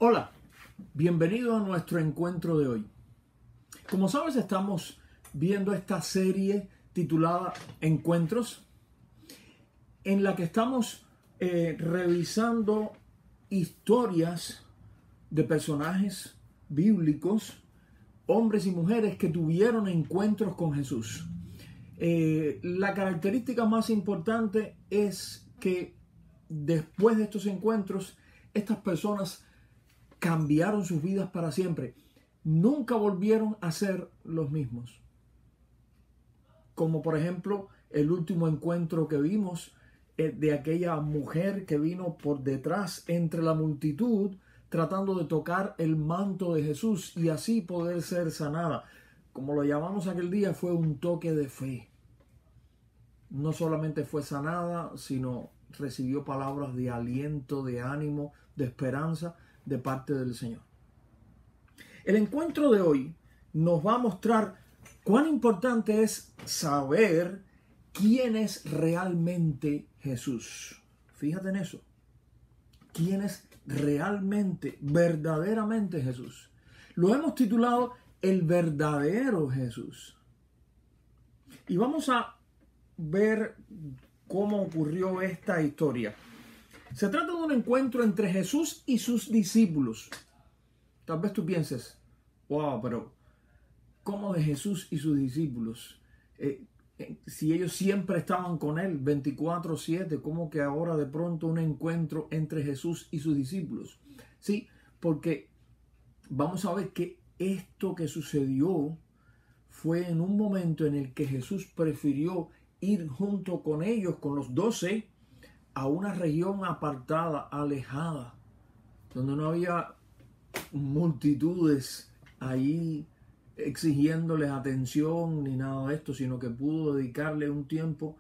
Hola, bienvenido a nuestro encuentro de hoy. Como sabes, estamos viendo esta serie titulada Encuentros, en la que estamos revisando historias de personajes bíblicos, hombres y mujeres que tuvieron encuentros con Jesús. La característica más importante es que después de estos encuentros, estas personas cambiaron sus vidas para siempre. Nunca volvieron a ser los mismos. Como por ejemplo el último encuentro que vimos de aquella mujer que vino por detrás entre la multitud tratando de tocar el manto de Jesús y así poder ser sanada. Como lo llamamos aquel día, fue un toque de fe. No solamente fue sanada, sino recibió palabras de aliento, de ánimo, de esperanza de parte del Señor. El encuentro de hoy nos va a mostrar cuán importante es saber quién es realmente Jesús. Fíjate en eso. ¿Quién es realmente, verdaderamente Jesús? Lo hemos titulado El verdadero Jesús. Y vamos a ver cómo ocurrió esta historia. Se trata de un encuentro entre Jesús y sus discípulos. Tal vez tú pienses, wow, pero ¿cómo de Jesús y sus discípulos? Si ellos siempre estaban con él 24/7, ¿cómo que ahora de pronto un encuentro entre Jesús y sus discípulos? Sí, porque vamos a ver que esto que sucedió fue en un momento en el que Jesús prefirió ir junto con ellos, con los 12, a una región apartada, alejada, donde no había multitudes ahí exigiéndoles atención ni nada de esto, sino que pudo dedicarle un tiempo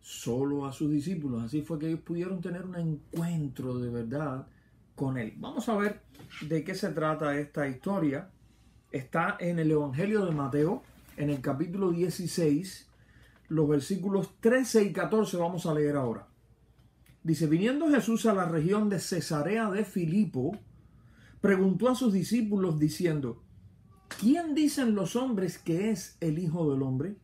solo a sus discípulos. Así fue que ellos pudieron tener un encuentro de verdad con él. Vamos a ver de qué se trata esta historia. Está en el Evangelio de Mateo, en el capítulo 16, los versículos 13 y 14 vamos a leer ahora. Dice: viniendo Jesús a la región de Cesarea de Filipo, preguntó a sus discípulos diciendo: ¿quién dicen los hombres que es el Hijo del Hombre?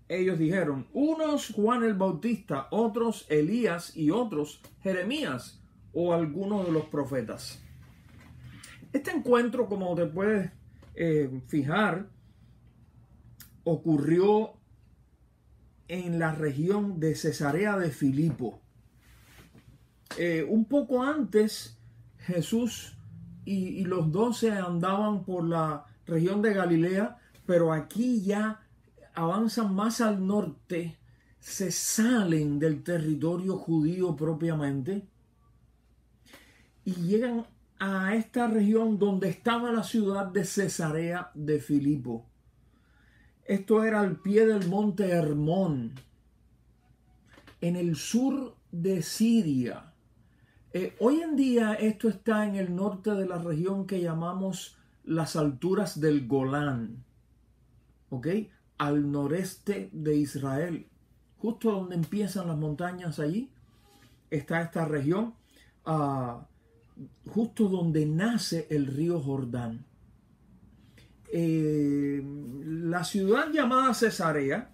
Ellos dijeron: unos Juan el Bautista, otros Elías y otros Jeremías o alguno de los profetas. Este encuentro, como te puedes fijar, ocurrió en la región de Cesarea de Filipo. Un poco antes, Jesús y los 12 andaban por la región de Galilea, pero aquí ya avanzan más al norte, se salen del territorio judío propiamente y llegan a esta región donde estaba la ciudad de Cesarea de Filipo. Esto era al pie del monte Hermón, en el sur de Siria. Hoy en día esto está en el norte de la región que llamamos las alturas del Golán, ¿ok? Al noreste de Israel, justo donde empiezan las montañas allí, está esta región, justo donde nace el río Jordán. La ciudad llamada Cesarea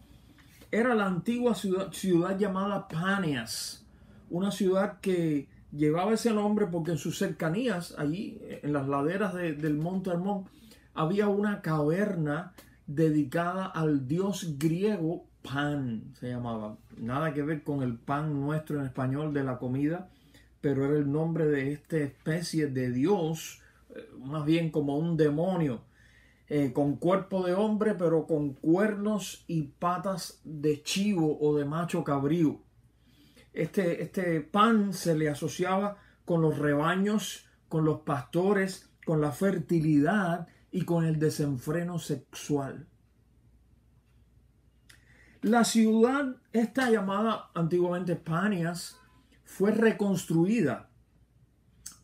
era la antigua ciudad llamada Paneas, una ciudad que llevaba ese nombre porque en sus cercanías, allí en las laderas del monte Hermón, había una caverna dedicada al dios griego Pan, se llamaba. Nada que ver con el pan nuestro en español de la comida, pero era el nombre de esta especie de dios, más bien como un demonio, con cuerpo de hombre, pero con cuernos y patas de chivo o de macho cabrío. Este Pan se le asociaba con los rebaños, con los pastores, con la fertilidad y con el desenfreno sexual. La ciudad, esta llamada antiguamente Paneas, fue reconstruida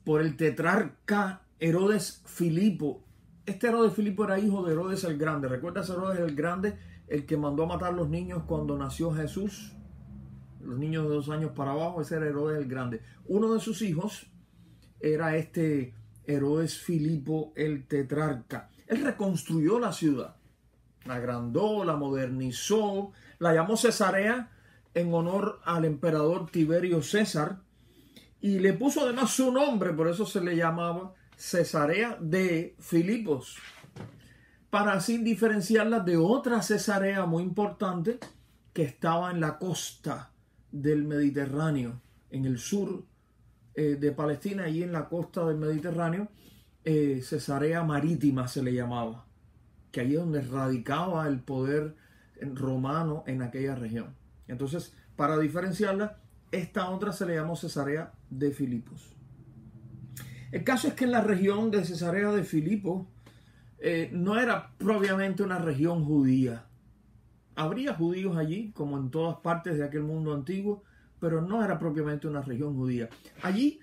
por el tetrarca Herodes Filipo. Este Herodes Filipo era hijo de Herodes el Grande. ¿Recuerdas a Herodes el Grande, el que mandó a matar a los niños cuando nació Jesús? Los niños de 2 años para abajo, ese era Herodes el Grande. Uno de sus hijos era este Herodes Filipo el tetrarca. Él reconstruyó la ciudad, la agrandó, la modernizó, la llamó Cesarea en honor al emperador Tiberio César y le puso además su nombre, por eso se le llamaba Cesarea de Filipos, para así diferenciarla de otra Cesarea muy importante que estaba en la costa del Mediterráneo, en el sur de Palestina, y en la costa del Mediterráneo, Cesarea Marítima se le llamaba, que ahí es donde radicaba el poder romano en aquella región. Entonces, para diferenciarla, esta otra se le llamó Cesarea de Filipos. El caso es que en la región de Cesarea de Filipos no era propiamente una región judía. Habría judíos allí, como en todas partes de aquel mundo antiguo, pero no era propiamente una región judía. Allí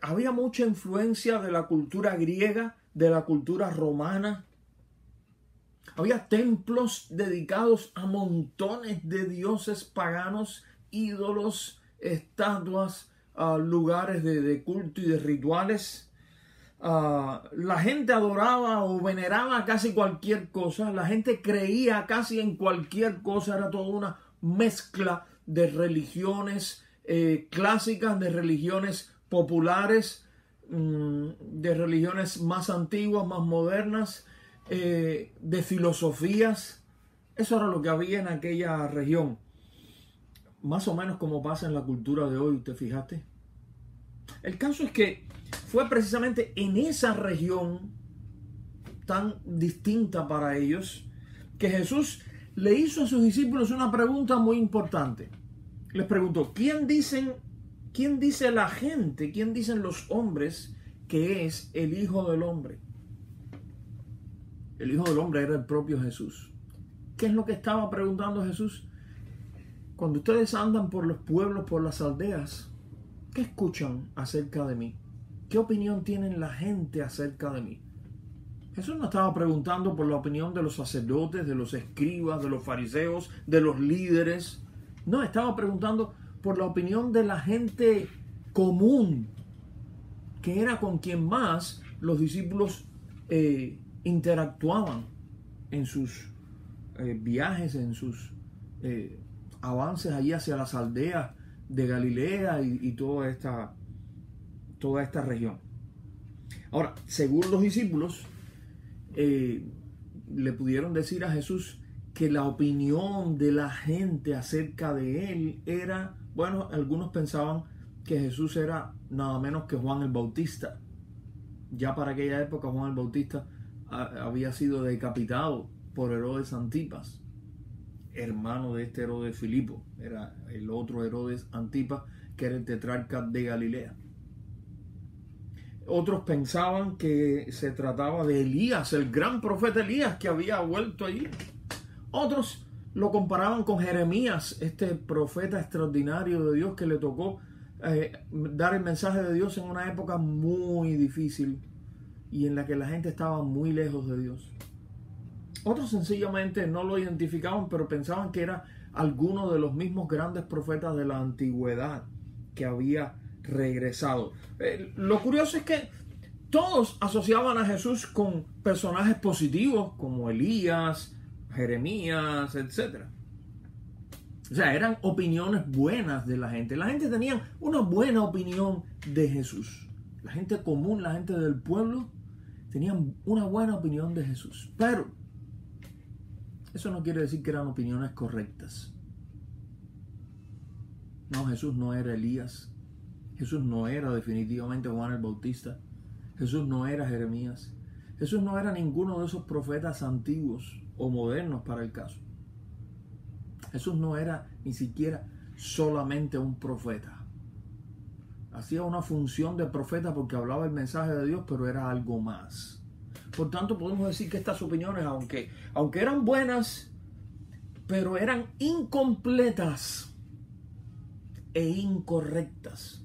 había mucha influencia de la cultura griega, de la cultura romana. Había templos dedicados a montones de dioses paganos, ídolos, estatuas, lugares de culto y de rituales. La gente adoraba o veneraba casi cualquier cosa. La gente creía casi en cualquier cosa. Era toda una mezcla de religiones clásicas, de religiones populares, de religiones más antiguas, más modernas, de filosofías. Eso era lo que había en aquella región. Más o menos como pasa en la cultura de hoy, ¿te fijaste? El caso es que fue precisamente en esa región tan distinta para ellos que Jesús le hizo a sus discípulos una pregunta muy importante. Les preguntó, ¿quién dice la gente, quién dicen los hombres que es el Hijo del Hombre? El Hijo del Hombre era el propio Jesús. ¿Qué es lo que estaba preguntando Jesús? Cuando ustedes andan por los pueblos, por las aldeas, ¿qué escuchan acerca de mí? ¿Qué opinión tienen la gente acerca de mí? Jesús no estaba preguntando por la opinión de los sacerdotes, de los escribas, de los fariseos, de los líderes. No, estaba preguntando por la opinión de la gente común, que era con quien más los discípulos interactuaban en sus viajes, en sus avances allí hacia las aldeas de Galilea y toda esta región. Ahora, según los discípulos, le pudieron decir a Jesús que la opinión de la gente acerca de él era, bueno, algunos pensaban que Jesús era nada menos que Juan el Bautista. Ya para aquella época Juan el Bautista había sido decapitado por Herodes Antipas, hermano de este Herodes Filipo. Era el otro Herodes Antipas, que era el tetrarca de Galilea. Otros pensaban que se trataba de Elías, el gran profeta Elías, que había vuelto allí. Otros lo comparaban con Jeremías, este profeta extraordinario de Dios que le tocó dar el mensaje de Dios en una época muy difícil y en la que la gente estaba muy lejos de Dios. Otros sencillamente no lo identificaban, pero pensaban que era alguno de los mismos grandes profetas de la antigüedad que había regresado. Lo curioso es que todos asociaban a Jesús con personajes positivos como Elías, Jeremías, etc. O sea, eran opiniones buenas de la gente. La gente tenía una buena opinión de Jesús. La gente común, la gente del pueblo, tenían una buena opinión de Jesús. Pero eso no quiere decir que eran opiniones correctas. No, Jesús no era Elías. Jesús no era definitivamente Juan el Bautista. Jesús no era Jeremías. Jesús no era ninguno de esos profetas antiguos o modernos para el caso. Jesús no era ni siquiera solamente un profeta. Hacía una función de profeta porque hablaba el mensaje de Dios, pero era algo más. Por tanto, podemos decir que estas opiniones, aunque eran buenas, pero eran incompletas e incorrectas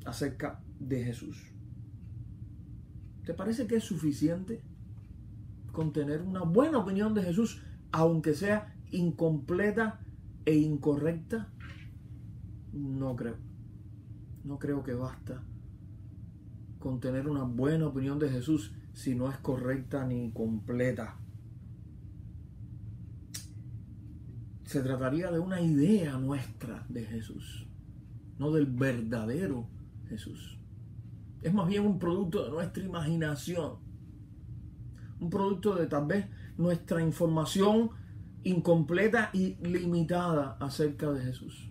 acerca de Jesús. ¿Te parece que es suficiente con tener una buena opinión de Jesús, aunque sea incompleta e incorrecta? No creo. No creo que basta con tener una buena opinión de Jesús si no es correcta ni completa. Se trataría de una idea nuestra de Jesús, no del verdadero Jesús. Es más bien un producto de nuestra imaginación, un producto de tal vez nuestra información incompleta y limitada acerca de Jesús.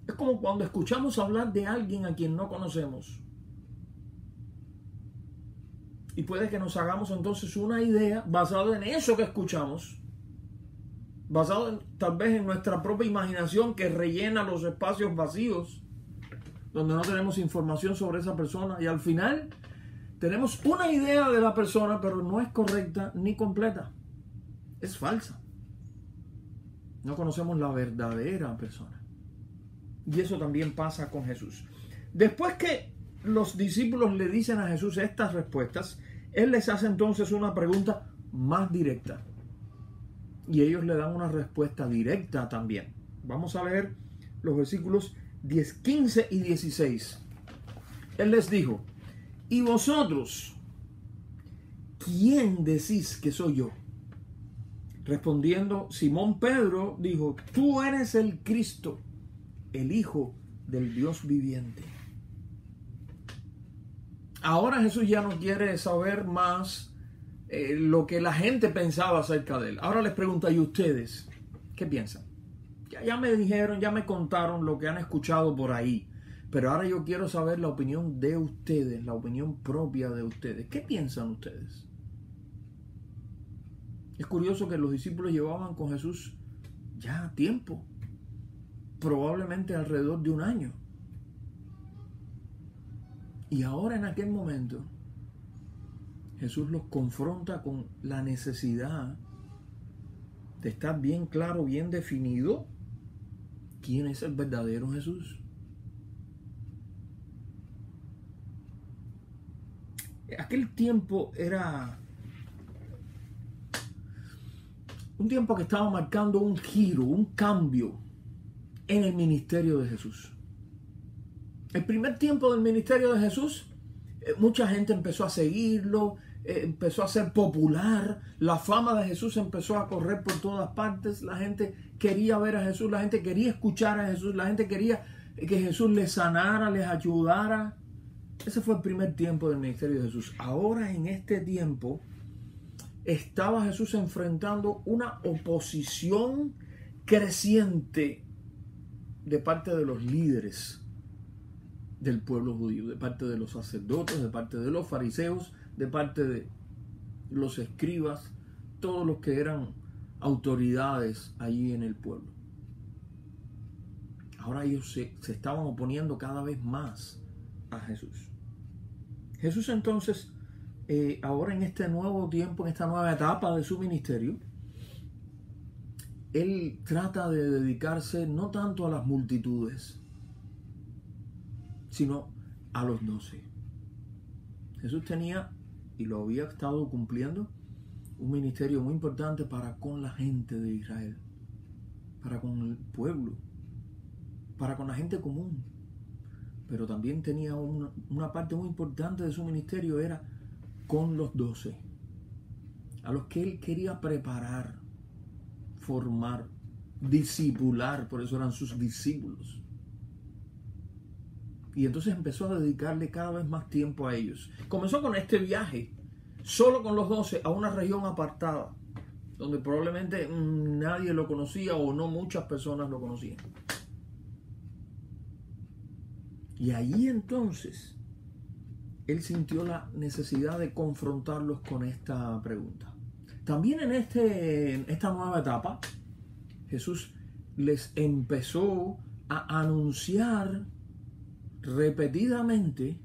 Es como cuando escuchamos hablar de alguien a quien no conocemos. Y puede que nos hagamos entonces una idea basada en eso que escuchamos, basado tal vez en nuestra propia imaginación que rellena los espacios vacíos donde no tenemos información sobre esa persona, y al final tenemos una idea de la persona, pero no es correcta ni completa, es falsa. No conocemos la verdadera persona. Y eso también pasa con Jesús. Después que los discípulos le dicen a Jesús estas respuestas, Él les hace entonces una pregunta más directa. Y ellos le dan una respuesta directa también. Vamos a leer los versículos 10, 15 y 16. Él les dijo: ¿y vosotros quién decís que soy yo? Respondiendo Simón Pedro dijo: tú eres el Cristo, el Hijo del Dios viviente. Ahora Jesús ya no quiere saber más lo que la gente pensaba acerca de él. Ahora les pregunta: ¿y ustedes qué piensan? Ya me dijeron, ya me contaron lo que han escuchado por ahí, pero ahora yo quiero saber la opinión de ustedes, la opinión propia de ustedes. ¿Qué piensan ustedes? Es curioso que los discípulos llevaban con Jesús ya tiempo, probablemente alrededor de un año. Y ahora, en aquel momento, Jesús los confronta con la necesidad de estar bien claro, bien definido quién es el verdadero Jesús. Aquel tiempo era un tiempo que estaba marcando un giro, un cambio en el ministerio de Jesús. El primer tiempo del ministerio de Jesús, mucha gente empezó a seguirlo, empezó a ser popular, la fama de Jesús empezó a correr por todas partes, la gente quería ver a Jesús, la gente quería escuchar a Jesús, la gente quería que Jesús les sanara, les ayudara. Ese fue el primer tiempo del ministerio de Jesús. Ahora, en este tiempo, estaba Jesús enfrentando una oposición creciente de parte de los líderes del pueblo judío, de parte de los sacerdotes, de parte de los fariseos, de parte de los escribas, todos los que eran autoridades allí en el pueblo. Ahora ellos se estaban oponiendo cada vez más a Jesús. Jesús entonces, ahora en este nuevo tiempo, en esta nueva etapa de su ministerio, Él trata de dedicarse no tanto a las multitudes, sino a los 12. Jesús tenía, y lo había estado cumpliendo, un ministerio muy importante para con la gente de Israel, para con el pueblo, para con la gente común. Pero también tenía una parte muy importante de su ministerio, era con los 12, a los que Él quería preparar, formar, discipular, por eso eran sus discípulos. Y entonces empezó a dedicarle cada vez más tiempo a ellos. Comenzó con este viaje, solo con los 12, a una región apartada, donde probablemente nadie lo conocía o no muchas personas lo conocían. Y allí entonces, Él sintió la necesidad de confrontarlos con esta pregunta. También en esta nueva etapa, Jesús les empezó a anunciar repetidamente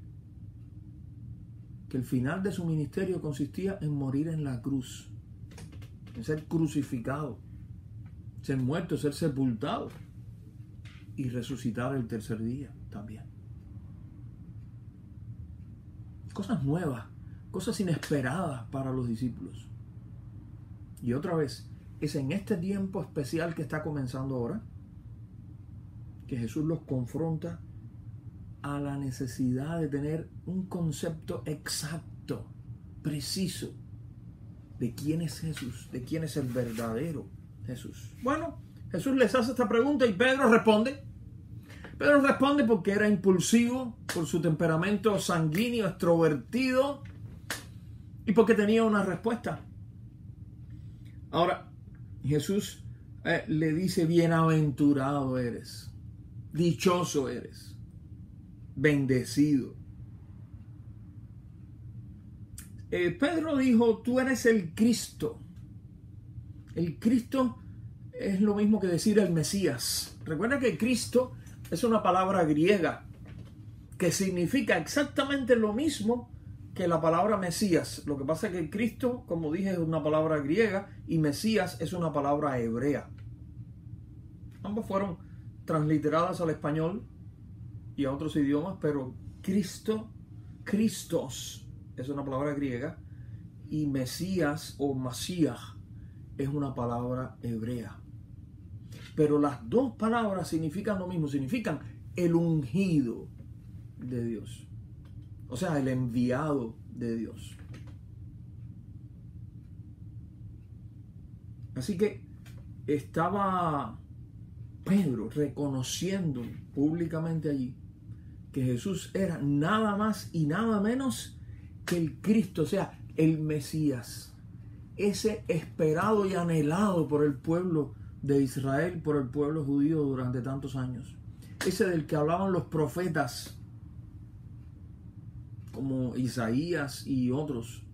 que el final de su ministerio consistía en morir en la cruz, en ser crucificado, ser muerto, ser sepultado y resucitar el tercer día también. Cosas nuevas, cosas inesperadas para los discípulos. Y otra vez, es en este tiempo especial que está comenzando ahora que Jesús los confronta a la necesidad de tener un concepto exacto, preciso, de quién es Jesús, de quién es el verdadero Jesús. Bueno, Jesús les hace esta pregunta y Pedro responde. Pedro responde porque era impulsivo, por su temperamento sanguíneo, extrovertido, y porque tenía una respuesta. Ahora, Jesús le dice: bienaventurado eres, dichoso eres, bendecido. Pedro dijo: tú eres el Cristo. El Cristo es lo mismo que decir el Mesías. Recuerda que Cristo es una palabra griega que significa exactamente lo mismo que la palabra Mesías. Lo que pasa es que Cristo, como dije, es una palabra griega y Mesías es una palabra hebrea. Ambas fueron transliteradas al español y a otros idiomas, pero Cristo, Christos, es una palabra griega y Mesías o Mashiach es una palabra hebrea. Pero las dos palabras significan lo mismo, significan el ungido de Dios. O sea, el enviado de Dios. Así que estaba Pedro reconociendo públicamente allí que Jesús era nada más y nada menos que el Cristo, o sea, el Mesías. Ese esperado y anhelado por el pueblo de Israel, por el pueblo judío durante tantos años. Ese del que hablaban los profetas, como Isaías y otros.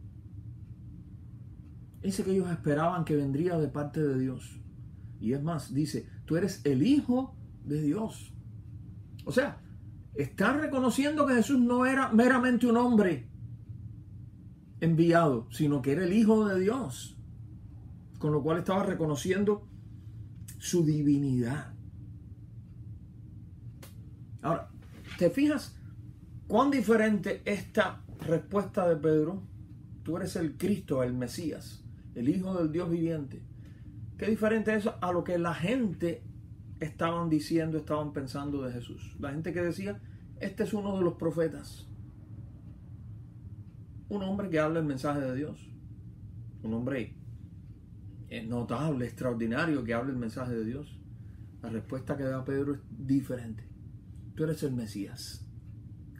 Ese que ellos esperaban que vendría de parte de Dios. Y es más, dice: tú eres el Hijo de Dios. O sea, está reconociendo que Jesús no era meramente un hombre enviado, sino que era el Hijo de Dios. Con lo cual estaba reconociendo su divinidad. Ahora, ¿te fijas cuán diferente esta respuesta de Pedro? Tú eres el Cristo, el Mesías, el Hijo del Dios viviente. Qué diferente es a lo que la gente estaban diciendo, estaban pensando de Jesús. La gente que decía: este es uno de los profetas. Un hombre que habla el mensaje de Dios. Un hombre notable, extraordinario, que habla el mensaje de Dios. La respuesta que da Pedro es diferente. Tú eres el Mesías,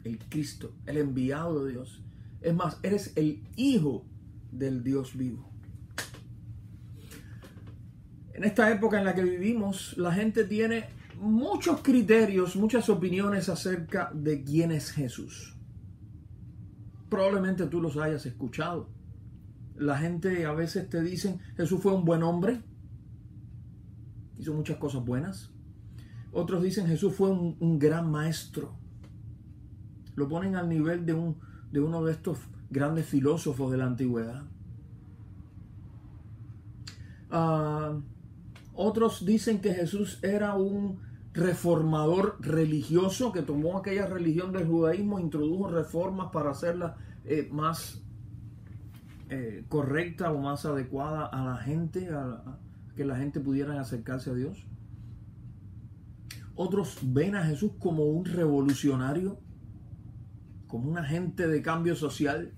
el Cristo, el enviado de Dios. Es más, eres el Hijo del Dios vivo. En esta época en la que vivimos, la gente tiene muchos criterios, muchas opiniones acerca de quién es Jesús. Probablemente tú los hayas escuchado. La gente a veces te dicen: Jesús fue un buen hombre, hizo muchas cosas buenas. Otros dicen: Jesús fue un gran maestro. Lo ponen al nivel de uno de estos grandes filósofos de la antigüedad. Otros dicen que Jesús era un reformador religioso que tomó aquella religión del judaísmo, introdujo reformas para hacerla más correcta o más adecuada a la gente, a que la gente pudiera acercarse a Dios. Otros ven a Jesús como un revolucionario, como un agente de cambio social.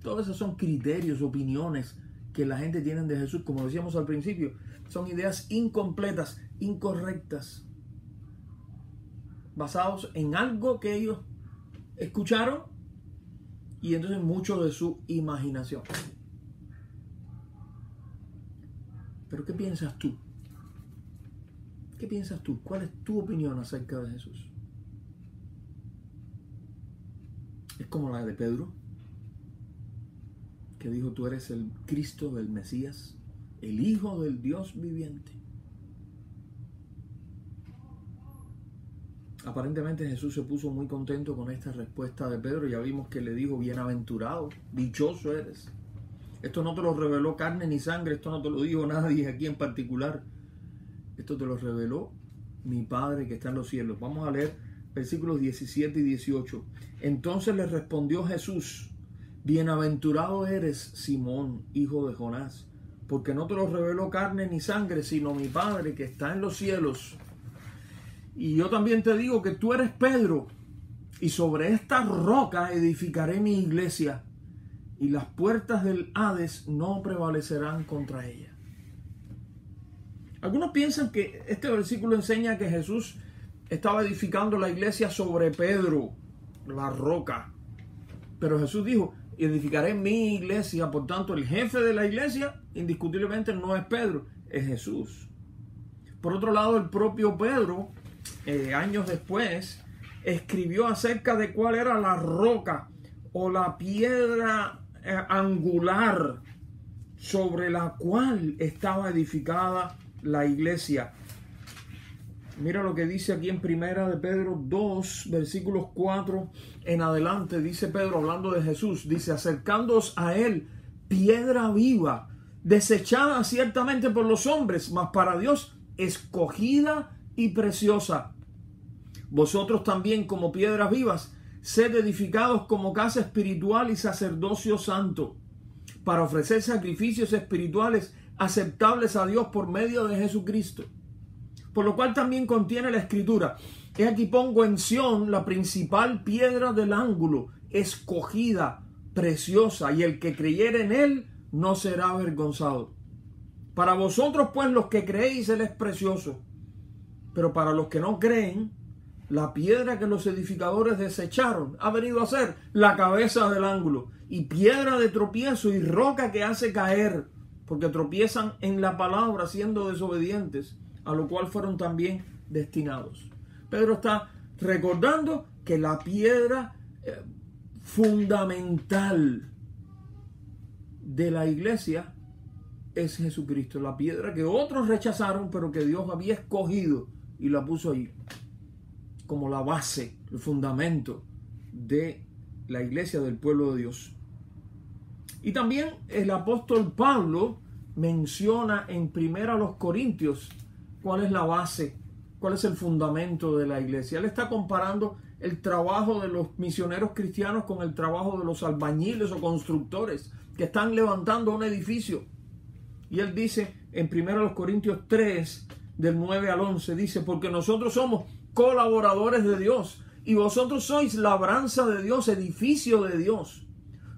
Todos esos son criterios, opiniones que la gente tiene de Jesús. Como decíamos al principio, son ideas incompletas, incorrectas, basados en algo que ellos escucharon y entonces mucho de su imaginación. Pero ¿qué piensas tú? ¿Qué piensas tú? ¿Cuál es tu opinión acerca de Jesús? ¿Es como la de Pedro, que dijo: tú eres el Cristo, el Mesías, el Hijo del Dios viviente? Aparentemente Jesús se puso muy contento con esta respuesta de Pedro. Ya vimos que le dijo: bienaventurado, dichoso eres. Esto no te lo reveló carne ni sangre, esto no te lo dijo nadie aquí en particular. Esto te lo reveló mi Padre que está en los cielos. Vamos a leer versículos 17 y 18. Entonces le respondió Jesús: bienaventurado eres, Simón, hijo de Jonás, porque no te lo reveló carne ni sangre, sino mi Padre que está en los cielos. Y yo también te digo que tú eres Pedro, y sobre esta roca edificaré mi iglesia, y las puertas del Hades no prevalecerán contra ella. Algunos piensan que este versículo enseña que Jesús estaba edificando la iglesia sobre Pedro, la roca. Pero Jesús dijo, edificaré mi iglesia. Por tanto, el jefe de la iglesia indiscutiblemente no es Pedro, es Jesús. Por otro lado, el propio Pedro, años después, escribió acerca de cuál era la roca o la piedra angular sobre la cual estaba edificada la iglesia. Mira lo que dice aquí en Primera de Pedro 2, versículos 4 en adelante. Dice Pedro, hablando de Jesús, dice, acercándoos a él, piedra viva, desechada ciertamente por los hombres, mas para Dios escogida y preciosa. Vosotros también, como piedras vivas, sed edificados como casa espiritual y sacerdocio santo, para ofrecer sacrificios espirituales aceptables a Dios por medio de Jesucristo. Por lo cual también contiene la Escritura: he aquí pongo en Sión la principal piedra del ángulo, escogida, preciosa, y el que creyere en él no será avergonzado. Para vosotros pues los que creéis, él es precioso, pero para los que no creen, la piedra que los edificadores desecharon ha venido a ser la cabeza del ángulo, y piedra de tropiezo y roca que hace caer, porque tropiezan en la palabra siendo desobedientes, a lo cual fueron también destinados. Pedro está recordando que la piedra fundamental de la iglesia es Jesucristo, la piedra que otros rechazaron, pero que Dios había escogido y la puso ahí como la base, el fundamento de la iglesia, del pueblo de Dios. Y también el apóstol Pablo menciona en 1 Corintios cuál es la base, cuál es el fundamento de la iglesia. Él está comparando el trabajo de los misioneros cristianos con el trabajo de los albañiles o constructores que están levantando un edificio. Y él dice en 1 Corintios 3, del 9 al 11, dice, porque nosotros somos colaboradores de Dios, y vosotros sois labranza de Dios, edificio de Dios.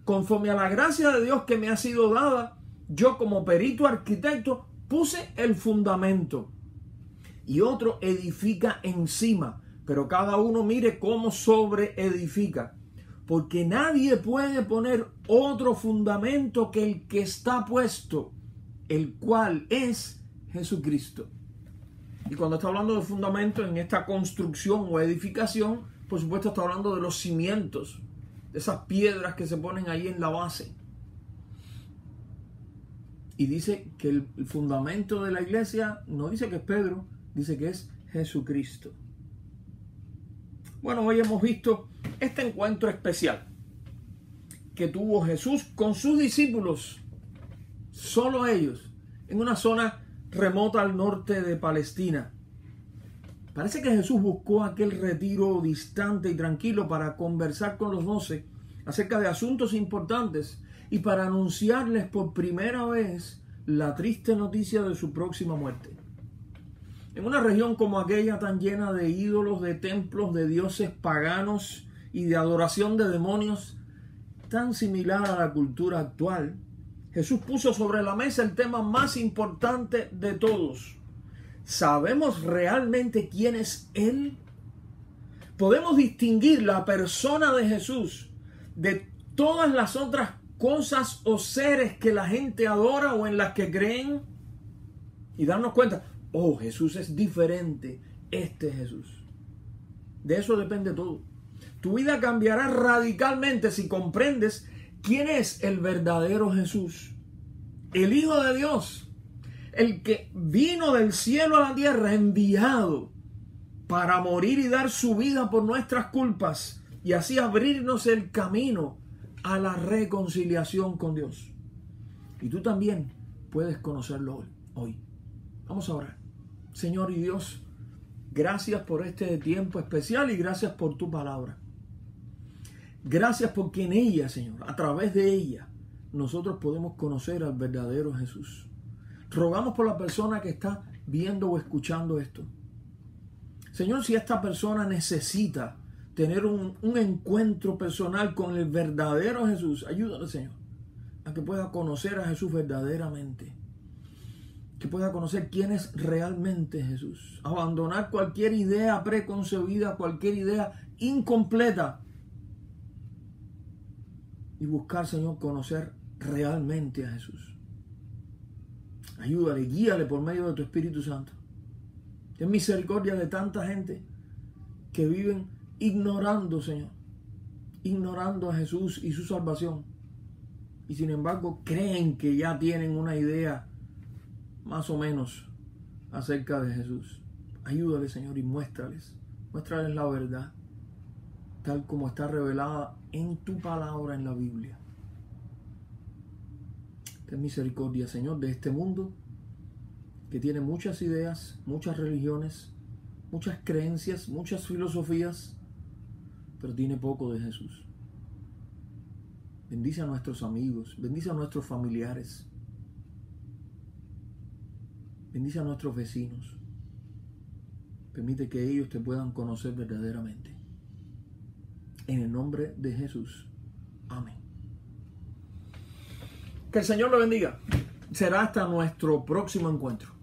Conforme a la gracia de Dios que me ha sido dada, yo como perito arquitecto puse el fundamento, y otro edifica encima, pero cada uno mire cómo sobreedifica, porque nadie puede poner otro fundamento que el que está puesto, el cual es Jesucristo. Y cuando está hablando de fundamento en esta construcción o edificación, por supuesto está hablando de los cimientos, de esas piedras que se ponen ahí en la base. Y dice que el fundamento de la iglesia no dice que es Pedro, dice que es Jesucristo. Bueno, hoy hemos visto este encuentro especial que tuvo Jesús con sus discípulos, solo ellos, en una zona remota al norte de Palestina. Parece que Jesús buscó aquel retiro distante y tranquilo para conversar con los 12 acerca de asuntos importantes y para anunciarles por primera vez la triste noticia de su próxima muerte. En una región como aquella, tan llena de ídolos, de templos, de dioses paganos y de adoración de demonios, tan similar a la cultura actual, Jesús puso sobre la mesa el tema más importante de todos. ¿Sabemos realmente quién es Él? ¿Podemos distinguir la persona de Jesús de todas las otras cosas o seres que la gente adora o en las que creen? Y darnos cuenta, oh, Jesús es diferente, este es Jesús. De eso depende todo. Tu vida cambiará radicalmente si comprendes quién es el verdadero Jesús, el Hijo de Dios, el que vino del cielo a la tierra, enviado para morir y dar su vida por nuestras culpas y así abrirnos el camino a la reconciliación con Dios. Y tú también puedes conocerlo hoy. Vamos a orar. Señor y Dios, gracias por este tiempo especial y gracias por tu palabra. Gracias porque en ella, Señor, a través de ella, nosotros podemos conocer al verdadero Jesús. Rogamos por la persona que está viendo o escuchando esto. Señor, si esta persona necesita tener un encuentro personal con el verdadero Jesús, ayúdale, Señor, a que pueda conocer a Jesús verdaderamente, que pueda conocer quién es realmente Jesús, abandonar cualquier idea preconcebida, cualquier idea incompleta y buscar, Señor, conocer realmente a Jesús. Ayúdale, guíale por medio de tu Espíritu Santo. Ten misericordia de tanta gente que viven ignorando, Señor, ignorando a Jesús y su salvación. Y sin embargo creen que ya tienen una idea más o menos acerca de Jesús. Ayúdale, Señor, y muéstrales la verdad, tal como está revelada en tu palabra en la Biblia. Ten misericordia, Señor, de este mundo que tiene muchas ideas, muchas religiones, muchas creencias, muchas filosofías, pero tiene poco de Jesús. Bendice a nuestros amigos, bendice a nuestros familiares, bendice a nuestros vecinos. Permite que ellos te puedan conocer verdaderamente. En el nombre de Jesús. Amén. Que el Señor lo bendiga. Será hasta nuestro próximo encuentro.